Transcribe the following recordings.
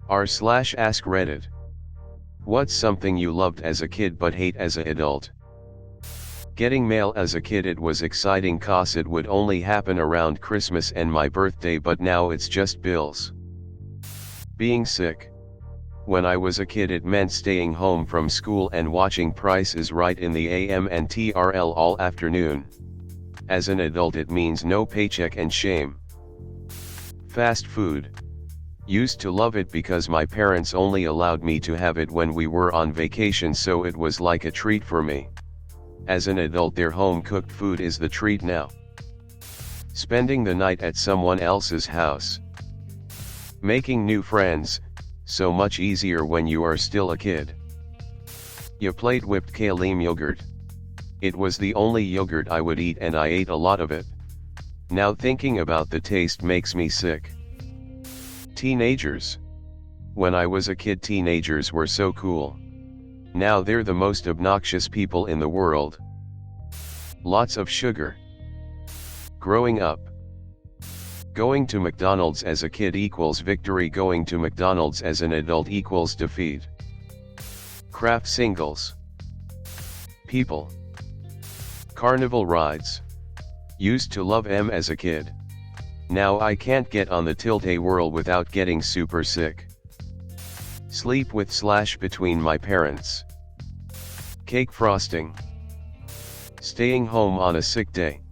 r/AskReddit. What's something you loved as a kid but hate as an adult? Getting mail as a kid, it was exciting cause it would only happen around Christmas and my birthday, but now it's just bills. Being sick. When I was a kid it meant staying home from school and watching Price is Right in the AM and TRL all afternoon. As an adult it means no paycheck and shame. Fast food. Used to love it because my parents only allowed me to have it when we were on vacation, so it was like a treat for me. As an adult their home-cooked food is the treat now. Spending the night at someone else's house. Making new friends, so much easier when you are still a kid. You played whipped Kalim yogurt. It was the only yogurt I would eat and I ate a lot of it. Now thinking about the taste makes me sick. Teenagers. When I was a kid teenagers were so cool. Now they're the most obnoxious people in the world. Lots of sugar. Growing up. Going to McDonald's as a kid equals victory. Going to McDonald's as an adult equals defeat. Craft singles. People. Carnival rides. Used to love them as a kid. Now I can't get on the tilt-a-whirl without getting super sick. Sleep with / between my parents. Cake frosting. Staying home on a sick day.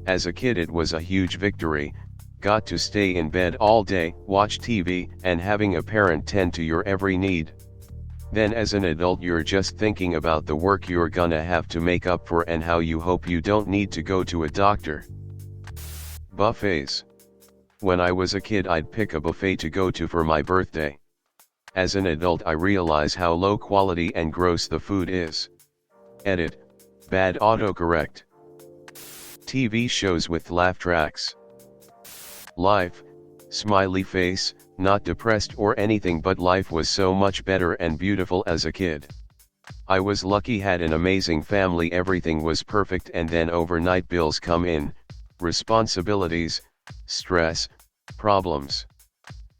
As a kid it was a huge victory, got to stay in bed all day, watch TV, and having a parent tend to your every need. Then as an adult you're just thinking about the work you're gonna have to make up for and how you hope you don't need to go to a doctor. Buffets. When I was a kid I'd pick a buffet to go to for my birthday. As an adult I realize how low quality and gross the food is. Edit. Bad autocorrect. TV shows with laugh tracks. Life. Smiley face, not depressed or anything, but life was so much better and beautiful as a kid. I was lucky, had an amazing family, everything was perfect, and then overnight bills come in, responsibilities, stress, problems.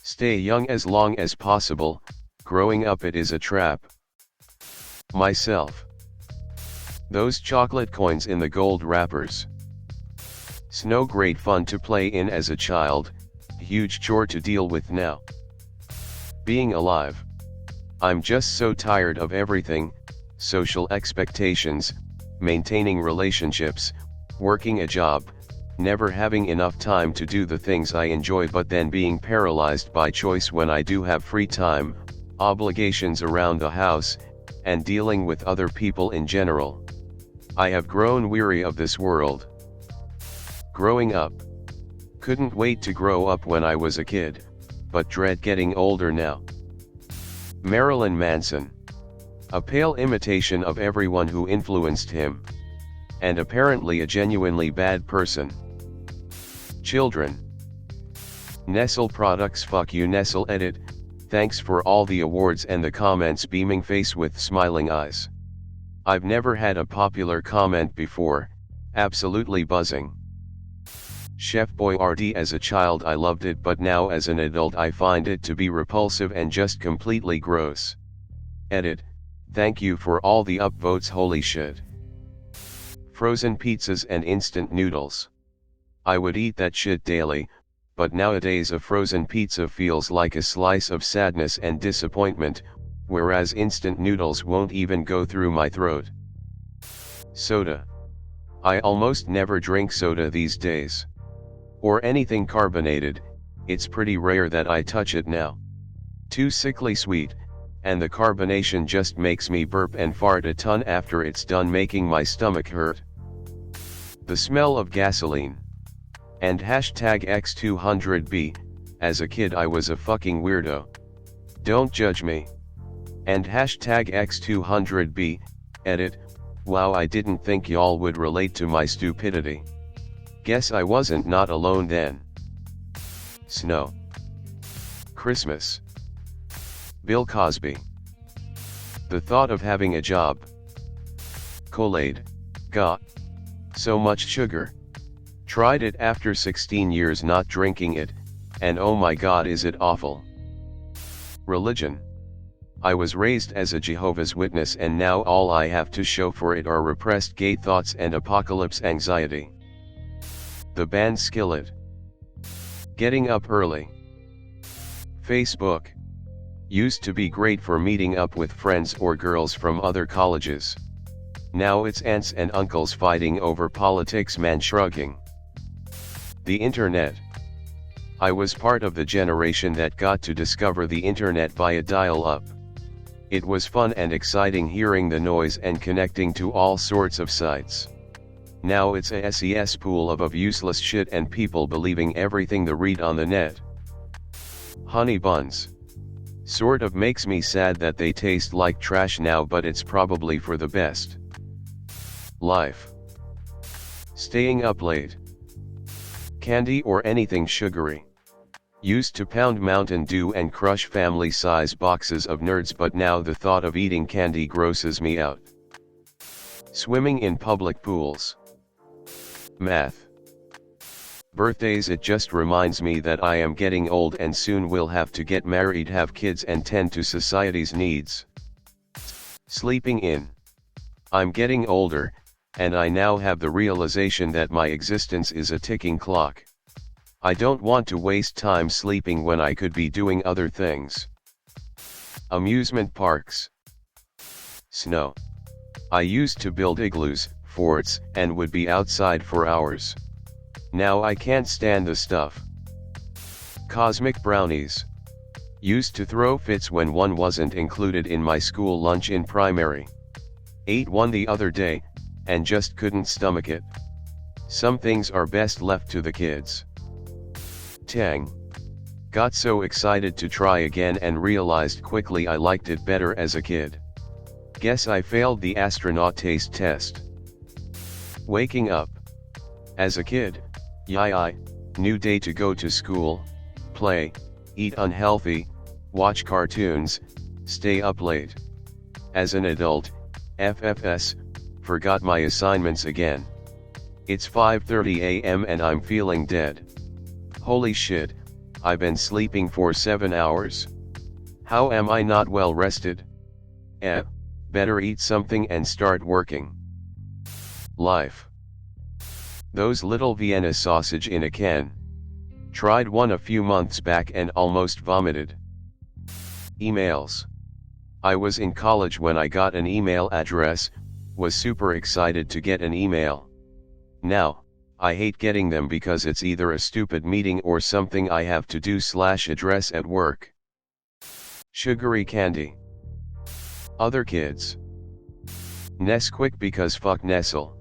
Stay young as long as possible, growing up it is a trap. Myself. Those chocolate coins in the gold wrappers. Snow, great fun to play in as a child, huge chore to deal with now. Being alive. I'm just so tired of everything, social expectations, maintaining relationships, working a job, never having enough time to do the things I enjoy, but then being paralyzed by choice when I do have free time, obligations around the house, and dealing with other people in general. I have grown weary of this world. Growing up. Couldn't wait to grow up when I was a kid, but dread getting older now. Marilyn Manson. A pale imitation of everyone who influenced him. And apparently a genuinely bad person. Children. Nestle products. Fuck you Nestle. Edit. Thanks for all the awards and the comments. Beaming face with smiling eyes. I've never had a popular comment before, absolutely buzzing. Chef Boyardee. As a child I loved it, but now as an adult I find it to be repulsive and just completely gross. Edit. Thank you for all the upvotes. Holy shit. Frozen pizzas and instant noodles. I would eat that shit daily, but nowadays a frozen pizza feels like a slice of sadness and disappointment, whereas instant noodles won't even go through my throat. Soda. I almost never drink soda these days. Or anything carbonated, it's pretty rare that I touch it now. Too sickly sweet, and the carbonation just makes me burp and fart a ton after it's done, making my stomach hurt. The smell of gasoline. And #X200B, as a kid I was a fucking weirdo. Don't judge me. And #X200B, edit, wow, I didn't think y'all would relate to my stupidity. Guess I wasn't not alone then. Snow. Christmas. Bill Cosby. The thought of having a job. Kool-Aid. God. So much sugar. Tried it after 16 years not drinking it, and oh my god is it awful. Religion. I was raised as a Jehovah's Witness and now all I have to show for it are repressed gay thoughts and apocalypse anxiety. The band Skillet. Getting up early. Facebook. Used to be great for meeting up with friends or girls from other colleges. Now it's aunts and uncles fighting over politics, man shrugging. The Internet. I was part of the generation that got to discover the Internet via dial-up. It was fun and exciting hearing the noise and connecting to all sorts of sites. Now it's a cesspool of useless shit and people believing everything they read on the net. Honey buns. Sort of makes me sad that they taste like trash now, but it's probably for the best. Life. Staying up late. Candy or anything sugary. Used to pound Mountain Dew and crush family-size boxes of Nerds, but now the thought of eating candy grosses me out. Swimming in public pools. Math. Birthdays. It just reminds me that I am getting old and soon will have to get married, have kids and tend to society's needs. Sleeping in. I'm getting older, and I now have the realization that my existence is a ticking clock. I don't want to waste time sleeping when I could be doing other things. Amusement parks. Snow. I used to build igloos, forts, and would be outside for hours. Now I can't stand the stuff. Cosmic brownies. Used to throw fits when one wasn't included in my school lunch in primary. Ate one the other day, and just couldn't stomach it. Some things are best left to the kids. Tang. Got so excited to try again and realized quickly I liked it better as a kid. Guess I failed the astronaut taste test. Waking up. As a kid, new day to go to school, play, eat unhealthy, watch cartoons, stay up late. As an adult, FFS, forgot my assignments again. It's 5:30 a.m. and I'm feeling dead. Holy shit, I've been sleeping for 7 hours. How am I not well rested? Better eat something and start working. Life. Those little Vienna sausage in a can. Tried one a few months back and almost vomited. Emails. I was in college when I got an email address, was super excited to get an email. Now, I hate getting them because it's either a stupid meeting or something I have to do/address at work. Sugary candy. Other kids. Nesquik because fuck Nestle.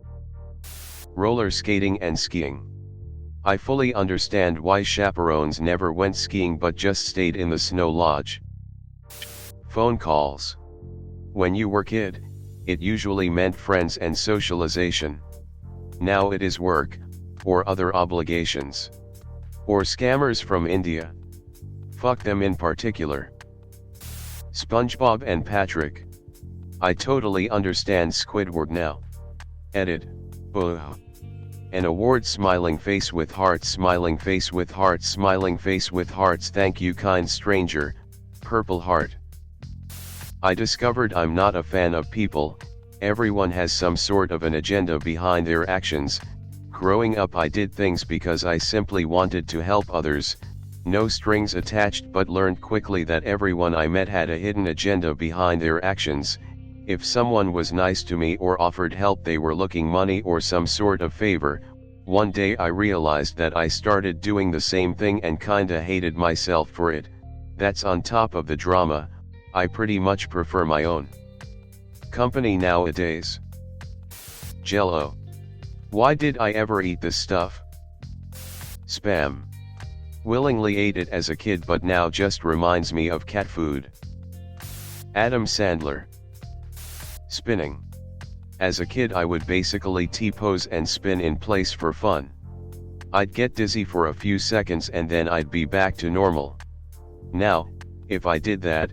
Roller skating and skiing. I fully understand why chaperones never went skiing but just stayed in the snow lodge. Phone calls. When you were kid, it usually meant friends and socialization. Now it is work, or other obligations. Or scammers from India. Fuck them in particular. SpongeBob and Patrick. I totally understand Squidward now. Edit. An award smiling face with hearts, smiling face with hearts, smiling face with hearts. Thank you kind stranger, purple heart. I discovered I'm not a fan of people. Everyone has some sort of an agenda behind their actions. Growing up I did things because I simply wanted to help others, no strings attached, but learned quickly that everyone I met had a hidden agenda behind their actions. If someone was nice to me or offered help, they were looking money or some sort of favor. One day I realized that I started doing the same thing and kinda hated myself for it. That's on top of the drama. I pretty much prefer my own company nowadays. Jell-O. Why did I ever eat this stuff? Spam. Willingly ate it as a kid but now just reminds me of cat food. Adam Sandler. Spinning. As a kid I would basically T-pose and spin in place for fun. I'd get dizzy for a few seconds and then I'd be back to normal. Now, if I did that,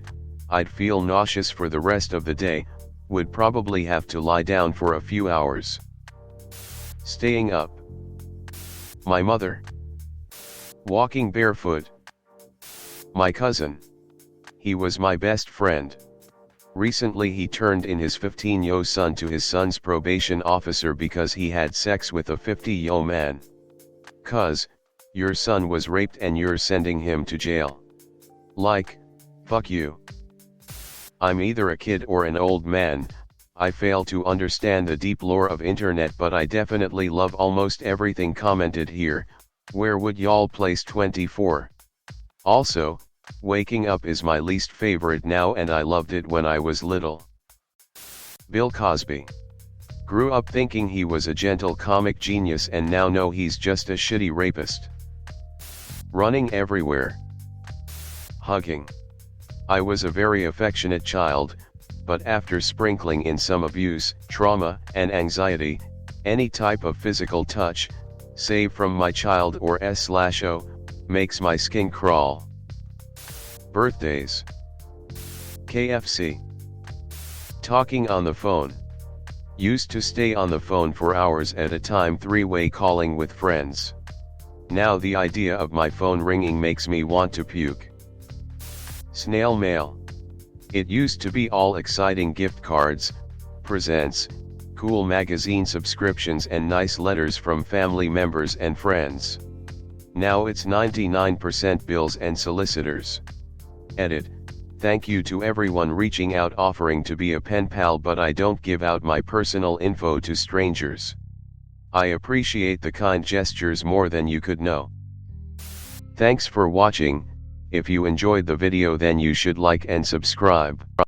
I'd feel nauseous for the rest of the day, would probably have to lie down for a few hours. Staying up. My mother. Walking barefoot. My cousin. He was my best friend. Recently he turned in his 15-year-old son to his son's probation officer because he had sex with a 50-year-old man. Cuz, your son was raped and you're sending him to jail. Like, fuck you. I'm either a kid or an old man. I fail to understand the deep lore of internet, but I definitely love almost everything commented here. Where would y'all place 24? Also, waking up is my least favorite now and I loved it when I was little. Bill Cosby. Grew up thinking he was a gentle comic genius and now know he's just a shitty rapist. Running everywhere. Hugging. I was a very affectionate child, but after sprinkling in some abuse, trauma, and anxiety, any type of physical touch, save from my child or S/O, makes my skin crawl. Birthdays. KFC. Talking on the phone. Used to stay on the phone for hours at a time, three-way calling with friends. Now the idea of my phone ringing makes me want to puke. Snail mail. It used to be all exciting gift cards, presents, cool magazine subscriptions and nice letters from family members and friends. Now it's 99% bills and solicitors. Edit. Thank you to everyone reaching out offering to be a pen pal, but I don't give out my personal info to strangers. I appreciate the kind gestures more than you could know. Thanks for watching. If you enjoyed the video then you should like and subscribe.